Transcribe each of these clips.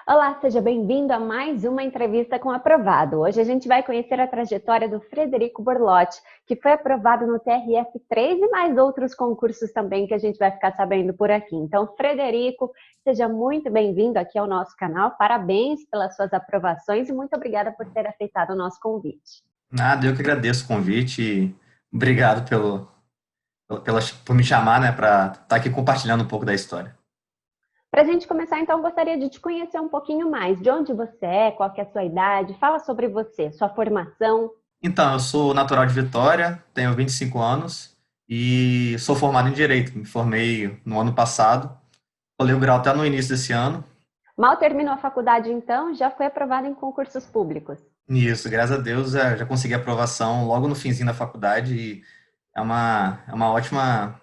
Olá, seja bem-vindo a mais uma entrevista com aprovado. Hoje a gente vai conhecer a trajetória do Frederico Borlotti, que foi aprovado no TRF3 e mais outros concursos também que a gente vai ficar sabendo por aqui. Então, Frederico, seja muito bem-vindo aqui ao nosso canal. Parabéns pelas suas aprovações e muito obrigada por ter aceitado o nosso convite. Nada, eu que agradeço o convite e obrigado por me chamar, né, para estar aqui compartilhando um pouco da história. Para a gente começar, então, eu gostaria de te conhecer um pouquinho mais. De onde você é, qual que é a sua idade? Fala sobre você, sua formação. Então, eu sou natural de Vitória, tenho 25 anos e sou formado em Direito. Me formei no ano passado, colei o grau até no início desse ano. Mal terminou a faculdade, então, já foi aprovado em concursos públicos. E isso, graças a Deus, já consegui aprovação logo no finzinho da faculdade e é uma ótima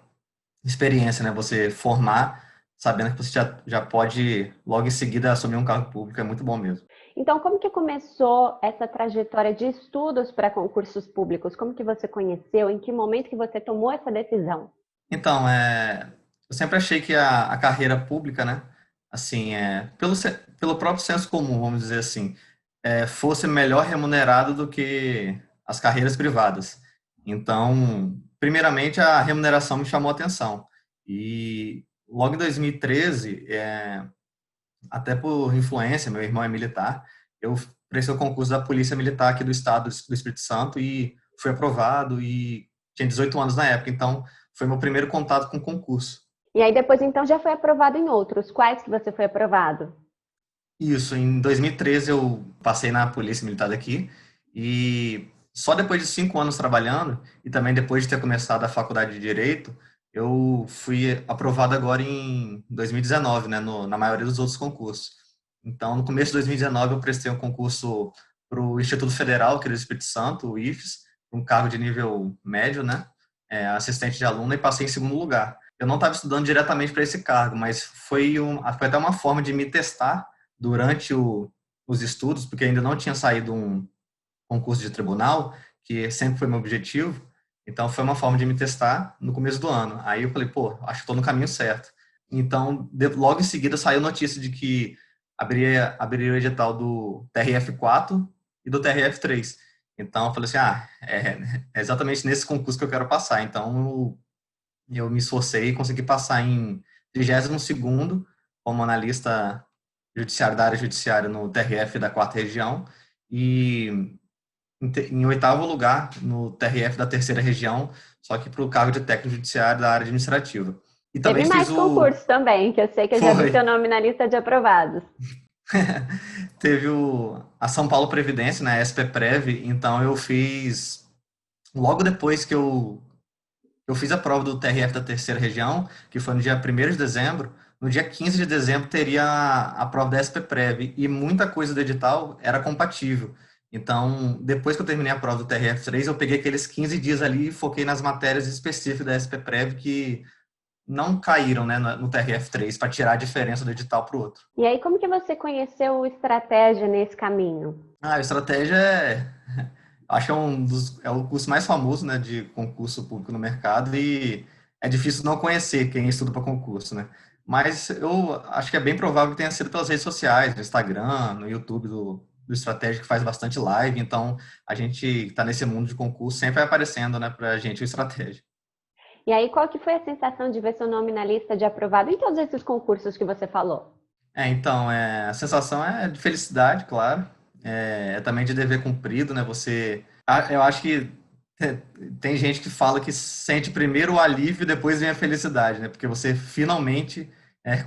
experiência, né? Você formar sabendo que você já pode logo em seguida assumir um cargo público, é muito bom mesmo. Então, como que começou essa trajetória de estudos para concursos públicos? Como que você conheceu? Em que momento que você tomou essa decisão? Então, eu sempre achei que a carreira pública, né, assim, pelo próprio senso comum, vamos dizer assim, fosse melhor remunerado do que as carreiras privadas. Então, primeiramente, a remuneração me chamou a atenção. E logo em 2013, até por influência, meu irmão é militar, eu prestei o concurso da Polícia Militar aqui do estado do Espírito Santo e fui aprovado e tinha 18 anos na época, então foi meu primeiro contato com concurso. E aí depois, então, já foi aprovado em outros. Quais que você foi aprovado? Isso, em 2013 eu passei na Polícia Militar daqui e só depois de 5 anos trabalhando e também depois de ter começado a faculdade de Direito, eu fui aprovado agora em 2019, né, na maioria dos outros concursos. Então, no começo de 2019 eu prestei um concurso para o Instituto Federal, aqui do Espírito Santo, o IFES, um cargo de nível médio, né, assistente de aluno, e passei em segundo lugar. Eu não estava estudando diretamente para esse cargo, mas foi até uma forma de me testar durante os estudos, porque ainda não tinha saído um concurso de tribunal, que sempre foi meu objetivo. Então, foi uma forma de me testar no começo do ano. Aí eu falei, pô, acho que estou no caminho certo. Então, logo em seguida, saiu notícia de que abriria o edital do TRF4 e do TRF3. Então, eu falei assim, é exatamente nesse concurso que eu quero passar. Então, eu me esforcei e consegui passar em 32º como analista judiciário da área judiciária no TRF da 4ª região e em 8º lugar no TRF da 3ª região, só que para o cargo de técnico judiciário da área administrativa. E também Teve fiz mais concursos também, que eu sei que eu já vi seu foi, nome na lista de aprovados. teve a São Paulo Previdência, né, SPPrev, então eu fiz, logo depois que eu fiz a prova do TRF da 3ª região, que foi no dia 1º de dezembro. No dia 15 de dezembro teria a prova da SPPrev e muita coisa do edital era compatível. Então, depois que eu terminei a prova do TRF3, eu peguei aqueles 15 dias ali e foquei nas matérias específicas da SPPrev que não caíram, né, no TRF3 para tirar a diferença do edital para o outro. E aí, como que você conheceu o Estratégia nesse caminho? A estratégia acho que é o curso mais famoso, né, de concurso público no mercado e é difícil não conhecer quem estuda para concurso, né? Mas eu acho que é bem provável que tenha sido pelas redes sociais, no Instagram, no YouTube do Estratégia, que faz bastante live, então a gente que está nesse mundo de concurso sempre vai aparecendo, né, para a gente o Estratégia. E aí, qual que foi a sensação de ver seu nome na lista de aprovado em todos esses concursos que você falou? Então, a sensação é de felicidade, claro, é também de dever cumprido, né? Eu acho que é, tem gente que fala que sente primeiro o alívio e depois vem a felicidade, né? Porque você finalmente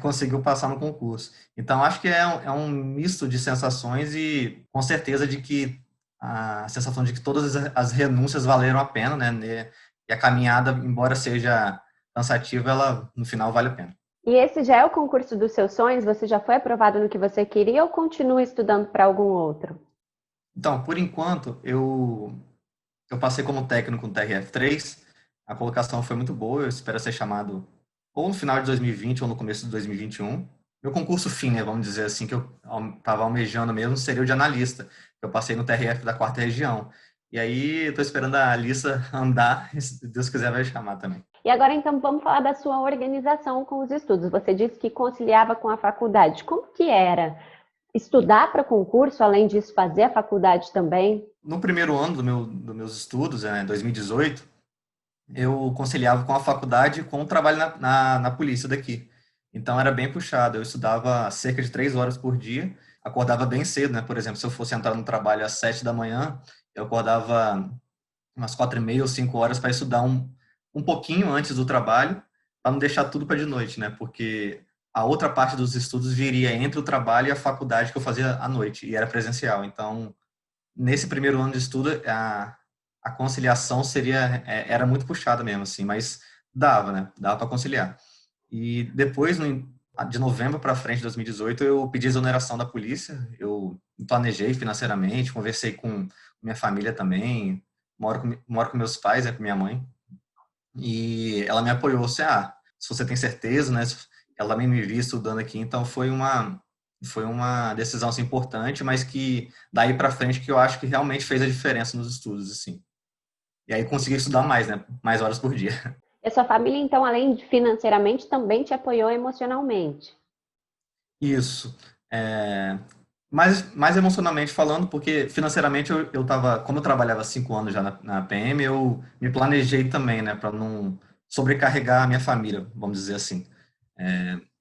conseguiu passar no concurso. Então, acho que é um misto de sensações e com certeza de que a sensação de que todas as renúncias valeram a pena, né? E a caminhada, embora seja cansativa, ela no final vale a pena. E esse já é o concurso dos seus sonhos? Você já foi aprovado no que você queria ou continua estudando para algum outro? Então, por enquanto, eu passei como técnico no TRF3, a colocação foi muito boa, eu espero ser chamado ou no final de 2020 ou no começo de 2021. Meu concurso fim, né, vamos dizer assim, que eu estava almejando mesmo, seria o de analista. Eu passei no TRF da 4ª região. E aí, estou esperando a lista andar, e se Deus quiser vai chamar também. E agora, então, vamos falar da sua organização com os estudos. Você disse que conciliava com a faculdade. Como que era estudar para concurso, além disso, fazer a faculdade também? No primeiro ano dos meus estudos, 2018, eu conciliava com a faculdade e com o trabalho na polícia daqui. Então era bem puxado. Eu estudava cerca de 3 horas por dia, acordava bem cedo, né? Por exemplo, se eu fosse entrar no trabalho às 7 da manhã, eu acordava umas 4h30 ou 5 horas para estudar um pouquinho antes do trabalho, para não deixar tudo para de noite, né? Porque a outra parte dos estudos viria entre o trabalho e a faculdade que eu fazia à noite, e era presencial. Então, nesse primeiro ano de estudo, a conciliação era muito puxada mesmo, assim, mas dava, né? Dava para conciliar. E depois, de novembro para frente de 2018, eu pedi exoneração da polícia, eu me planejei financeiramente, conversei com minha família também, moro com meus pais, com minha mãe, e ela me apoiou, assim, se você tem certeza, né? Ela também me viu estudando aqui, então foi uma decisão assim, importante, mas que daí para frente que eu acho que realmente fez a diferença nos estudos, assim. E aí consegui estudar mais, né? Mais horas por dia. E a sua família, então, além de financeiramente, também te apoiou emocionalmente? Isso. É, mais emocionalmente falando, porque financeiramente eu tava, como eu trabalhava 5 anos já na PM, eu me planejei também, né, para não sobrecarregar a minha família, vamos dizer assim.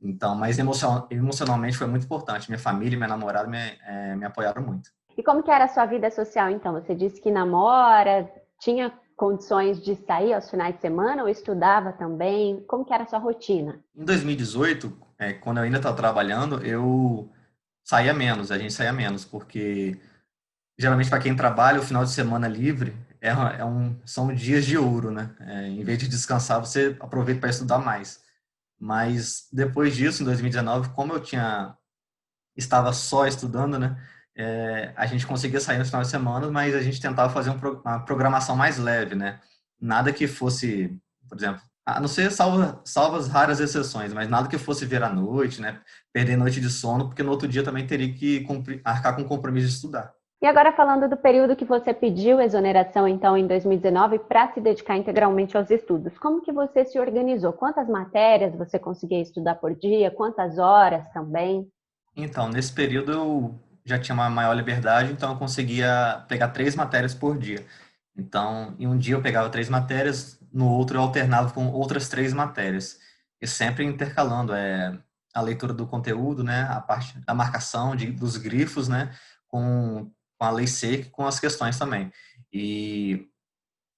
Então, mas emocionalmente foi muito importante. Minha família e minha namorada me apoiaram muito. E como que era a sua vida social, então? Você disse que namora, tinha condições de sair aos finais de semana ou estudava também? Como que era a sua rotina? Em 2018, quando eu ainda estava trabalhando, eu saía menos, a gente saía menos, porque geralmente para quem trabalha, o final de semana livre são dias de ouro, né? Em vez de descansar, você aproveita para estudar mais. Mas depois disso, em 2019, como estava só estudando, né? A gente conseguia sair no final de semana, mas a gente tentava fazer uma programação mais leve, né? Nada que fosse, por exemplo, a não ser salvas raras exceções, mas nada que fosse ver à noite, né? Perder noite de sono, porque no outro dia também teria que arcar com o compromisso de estudar. E agora falando do período que você pediu exoneração, então, em 2019, para se dedicar integralmente aos estudos, como que você se organizou? Quantas matérias você conseguia estudar por dia? Quantas horas também? Então, nesse período eu já tinha uma maior liberdade, então eu conseguia pegar 3 matérias por dia. Então, em um dia eu pegava 3 matérias, no outro eu alternava com outras 3 matérias. E sempre intercalando a leitura do conteúdo, né, a parte da marcação dos grifos, né, com a lei seca e com as questões também. E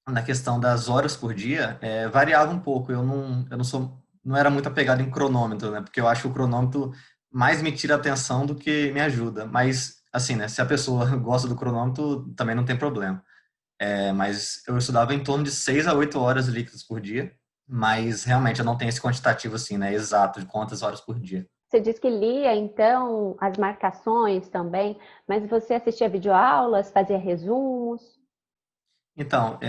na questão das horas por dia, variava um pouco. Eu não era muito apegado em cronômetro, né? Porque eu acho que o cronômetro mais me tira atenção do que me ajuda. Mas, assim, né? Se a pessoa gosta do cronômetro, também não tem problema. Mas eu estudava em torno de 6 a 8 horas líquidas por dia. Mas, realmente, eu não tenho esse quantitativo, assim, né? Exato de quantas horas por dia. Você disse que lia, então, as marcações também, mas você assistia videoaulas, fazia resumos? Então,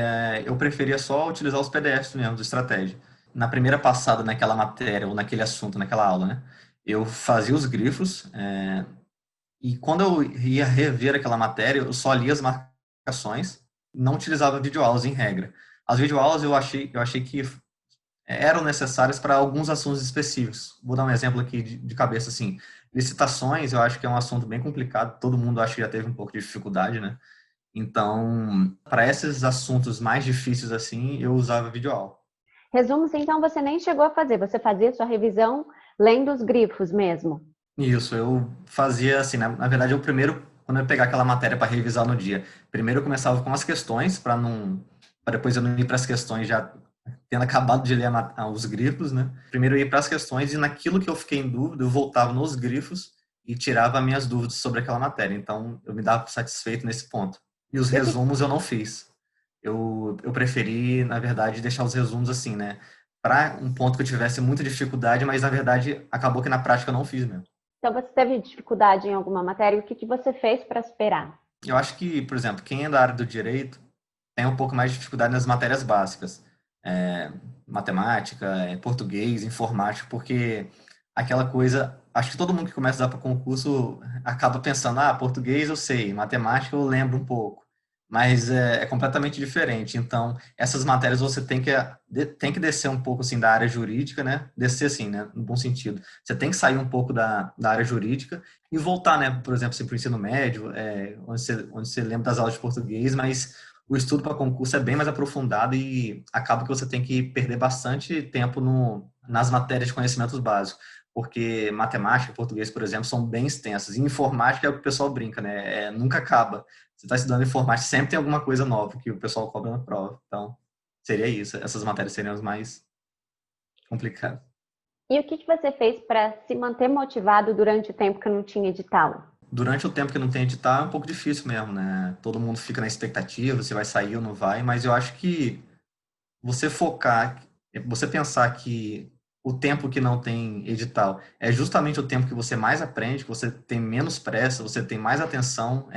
eu preferia só utilizar os PDFs mesmo, do estratégia. Na primeira passada naquela matéria ou naquele assunto, naquela aula, né? Eu fazia os grifos, e quando eu ia rever aquela matéria, eu só lia as marcações, não utilizava videoaulas em regra. As videoaulas eu achei que eram necessárias para alguns assuntos específicos. Vou dar um exemplo aqui de cabeça, assim. Licitações, eu acho que é um assunto bem complicado, todo mundo acho que já teve um pouco de dificuldade, né? Então, para esses assuntos mais difíceis assim, eu usava videoaula. Resumos, então, você nem chegou a fazer, você fazia sua revisão lendo os grifos mesmo. Isso, eu fazia assim, na verdade, eu primeiro, quando eu pegar aquela matéria para revisar no dia, primeiro eu começava com as questões, para depois eu não ir para as questões já tendo acabado de ler os grifos, né? Primeiro eu ia para as questões e naquilo que eu fiquei em dúvida, eu voltava nos grifos e tirava minhas dúvidas sobre aquela matéria. Então, eu me dava satisfeito nesse ponto. E os E o que resumos eu não fiz. Eu preferi, na verdade, deixar os resumos assim, né? Para um ponto que eu tivesse muita dificuldade, mas na verdade acabou que na prática eu não fiz mesmo. Então, você teve dificuldade em alguma matéria? O que você fez para superar? Eu acho que, por exemplo, quem é da área do direito tem um pouco mais de dificuldade nas matérias básicas, é, matemática, português, informática, porque aquela coisa, acho que todo mundo que começa a dar para concurso acaba pensando, português eu sei, matemática eu lembro um pouco, mas é completamente diferente. Então, essas matérias você tem que descer um pouco assim da área jurídica, né? Descer assim, né? No bom sentido. Você tem que sair um pouco da área jurídica e voltar, né? Por exemplo, assim, para o ensino médio, onde você lembra das aulas de português, mas o estudo para concurso é bem mais aprofundado e acaba que você tem que perder bastante tempo nas matérias de conhecimentos básicos. Porque matemática e português, por exemplo, são bem extensas. E informática é o que o pessoal brinca, né? Nunca acaba. Você está estudando informática, sempre tem alguma coisa nova que o pessoal cobra na prova. Então, seria isso. Essas matérias seriam as mais complicadas. E o que você fez para se manter motivado durante o tempo que não tinha edital? Durante o tempo que não tem edital, é um pouco difícil mesmo, né? Todo mundo fica na expectativa se vai sair ou não vai, mas eu acho que você focar, você pensar que o tempo que não tem edital é justamente o tempo que você mais aprende, que você tem menos pressa, você tem mais atenção,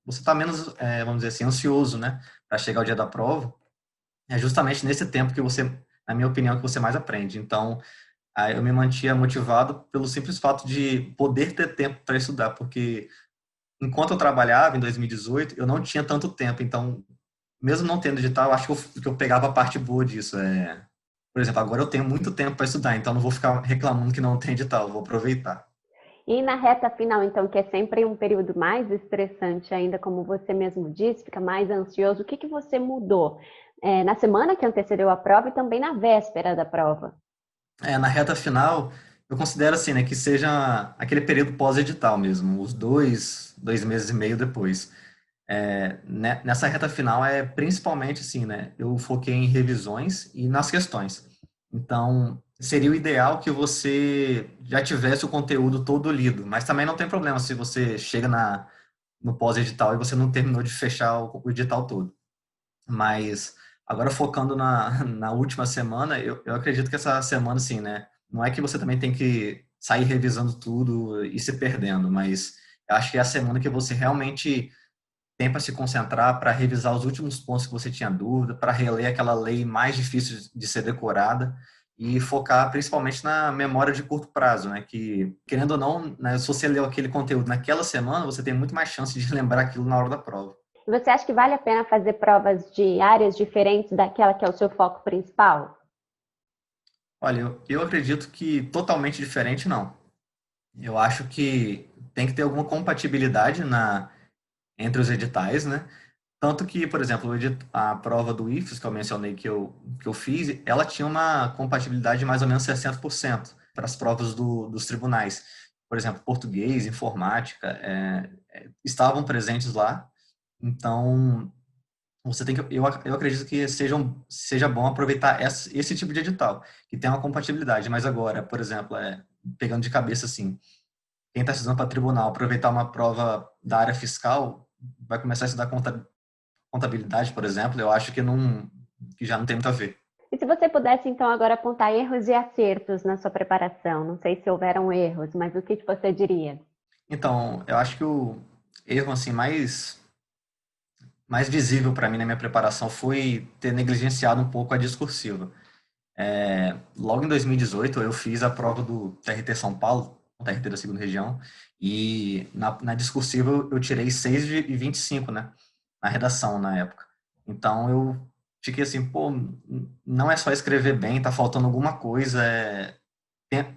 você está menos, vamos dizer assim, ansioso, né, para chegar ao dia da prova. É justamente nesse tempo que você, na minha opinião, que você mais aprende. Então, aí eu me mantia motivado pelo simples fato de poder ter tempo para estudar, porque enquanto eu trabalhava em 2018, eu não tinha tanto tempo. Então, mesmo não tendo edital, eu acho que eu pegava a parte boa disso. Por exemplo, agora eu tenho muito tempo para estudar, então não vou ficar reclamando que não tem edital, eu vou aproveitar. E na reta final, então, que é sempre um período mais estressante ainda, como você mesmo disse, fica mais ansioso, o que você mudou na semana que antecedeu a prova e também na véspera da prova? Na reta final, eu considero assim, né, que seja aquele período pós-edital mesmo, os 2 meses e meio depois. Nessa reta final principalmente assim, né? Eu foquei em revisões e nas questões. Então, seria o ideal que você já tivesse o conteúdo todo lido, mas também não tem problema se você chega no pós-edital e você não terminou de fechar o edital todo. Mas agora focando na última semana, eu acredito que essa semana, assim, né? Não é que você também tem que sair revisando tudo e se perdendo, mas eu acho que é a semana que você realmente tem para se concentrar, para revisar os últimos pontos que você tinha dúvida, para reler aquela lei mais difícil de ser decorada e focar principalmente na memória de curto prazo, né? Que, querendo ou não, né, se você leu aquele conteúdo naquela semana, você tem muito mais chance de lembrar aquilo na hora da prova. E você acha que vale a pena fazer provas de áreas diferentes daquela que é o seu foco principal? Olha, eu acredito que totalmente diferente não. Eu acho que tem que ter alguma compatibilidade entre os editais, né? Tanto que, por exemplo, a prova do IFES, que eu mencionei que eu fiz, ela tinha uma compatibilidade de mais ou menos 60% para as provas dos tribunais. Por exemplo, português, informática, estavam presentes lá. Então, você tem que, eu acredito que seja bom aproveitar esse tipo de edital, que tem uma compatibilidade. Mas agora, por exemplo, pegando de cabeça assim, quem está estudando para tribunal, aproveitar uma prova da área fiscal, vai começar a estudar contabilidade, por exemplo, eu acho que já não tem muito a ver. E se você pudesse, então, agora apontar erros e acertos na sua preparação? Não sei se houveram erros, mas o que você diria? Então, eu acho que o erro assim mais visível para mim na minha preparação foi ter negligenciado um pouco a discursiva. Logo em 2018, eu fiz a prova do TRT São Paulo, o TRT da segunda região, e na discursiva eu tirei 6 de 25, né? Na redação, na época. Então, eu fiquei assim, pô, não é só escrever bem, tá faltando alguma coisa,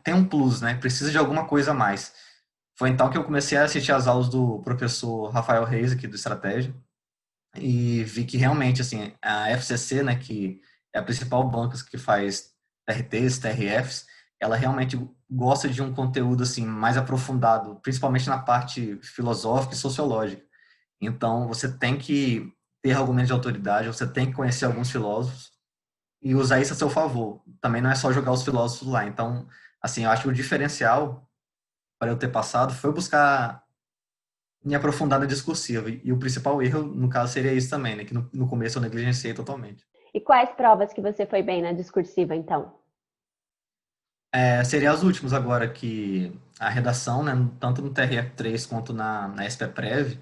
tem um plus, né? Precisa de alguma coisa a mais. Foi então que eu comecei a assistir às aulas do professor Rafael Reis, aqui do Estratégia, e vi que realmente, assim, a FCC, né, que é a principal banca que faz TRTs, TRFs, ela realmente gosta de um conteúdo, assim, mais aprofundado, principalmente na parte filosófica e sociológica. Então, você tem que ter argumentos de autoridade, você tem que conhecer alguns filósofos e usar isso a seu favor. Também não é só jogar os filósofos lá. Então, assim, eu acho que o diferencial para eu ter passado foi buscar me aprofundar na discursiva. E o principal erro, no caso, seria isso também, né? Que no começo eu negligenciei totalmente. E quais provas que você foi bem na discursiva, então? Seria as últimas agora que a redação, né? Tanto no TRF3 quanto na SPPrev,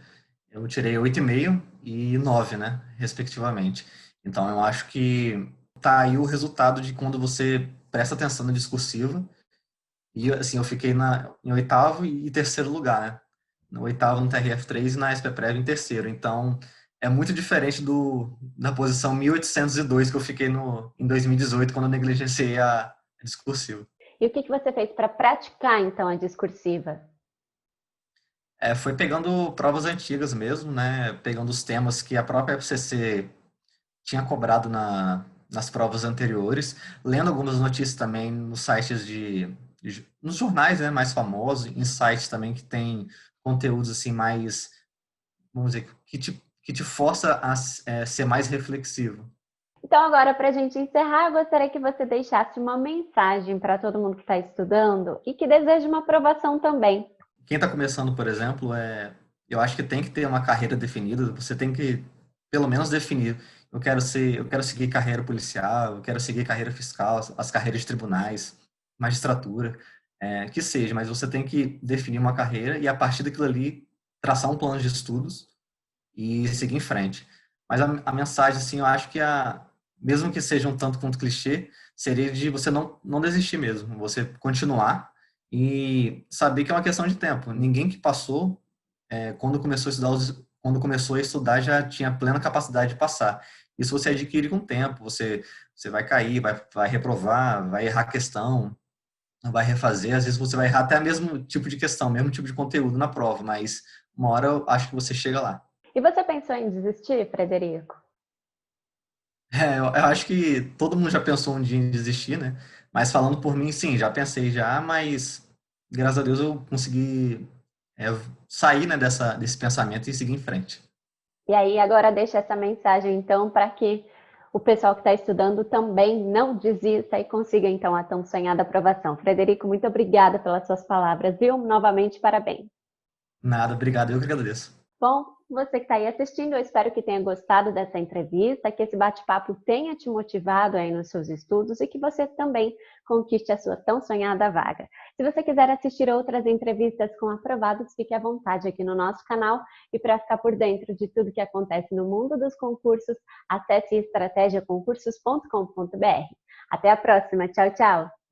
eu tirei 8,5 e 9, né? Respectivamente. Então, eu acho que tá aí o resultado de quando você presta atenção na discursiva. E, assim, eu fiquei em oitavo e terceiro lugar, né? No oitavo no TRF3 e na SPPrev em terceiro. Então, é muito diferente da posição 1802 que eu fiquei em 2018, quando eu negligenciei a discursiva. E o que você fez para praticar, então, a discursiva? Foi pegando provas antigas mesmo, né? Pegando os temas que a própria FCC tinha cobrado nas provas anteriores, lendo algumas notícias também nos sites nos jornais, né, mais famosos, em sites também que tem conteúdos assim mais, vamos dizer, que te força a ser mais reflexivo. Então, agora, para a gente encerrar, eu gostaria que você deixasse uma mensagem para todo mundo que está estudando e que deseja uma aprovação também. Quem está começando, por exemplo, eu acho que tem que ter uma carreira definida. Você tem que, pelo menos, definir. Eu quero seguir carreira policial, eu quero seguir carreira fiscal, as carreiras de tribunais, magistratura, que seja. Mas você tem que definir uma carreira e, a partir daquilo ali, traçar um plano de estudos e seguir em frente. Mas a mensagem, assim, eu acho que mesmo que seja um tanto quanto clichê, seria de você não desistir mesmo, você continuar e saber que é uma questão de tempo. Ninguém que passou, quando começou a estudar, já tinha plena capacidade de passar. Isso você adquire com o tempo, você vai cair, vai reprovar, vai errar questão, vai refazer, às vezes você vai errar até o mesmo tipo de questão, mesmo tipo de conteúdo na prova, mas uma hora eu acho que você chega lá. E você pensou em desistir, Frederico? Eu acho que todo mundo já pensou um dia em desistir, né? Mas falando por mim, sim, já pensei já, mas graças a Deus eu consegui é, sair, né, desse pensamento e seguir em frente. E aí, agora deixa essa mensagem, então, para que o pessoal que está estudando também não desista e consiga, então, a tão sonhada aprovação. Frederico, muito obrigada pelas suas palavras, viu? Novamente, parabéns. Nada, obrigado, eu que agradeço. Bom, você que está aí assistindo, eu espero que tenha gostado dessa entrevista, que esse bate-papo tenha te motivado aí nos seus estudos e que você também conquiste a sua tão sonhada vaga. Se você quiser assistir outras entrevistas com aprovados, fique à vontade aqui no nosso canal. E para ficar por dentro de tudo que acontece no mundo dos concursos, acesse estrategiaconcursos.com.br. Até a próxima, tchau, tchau!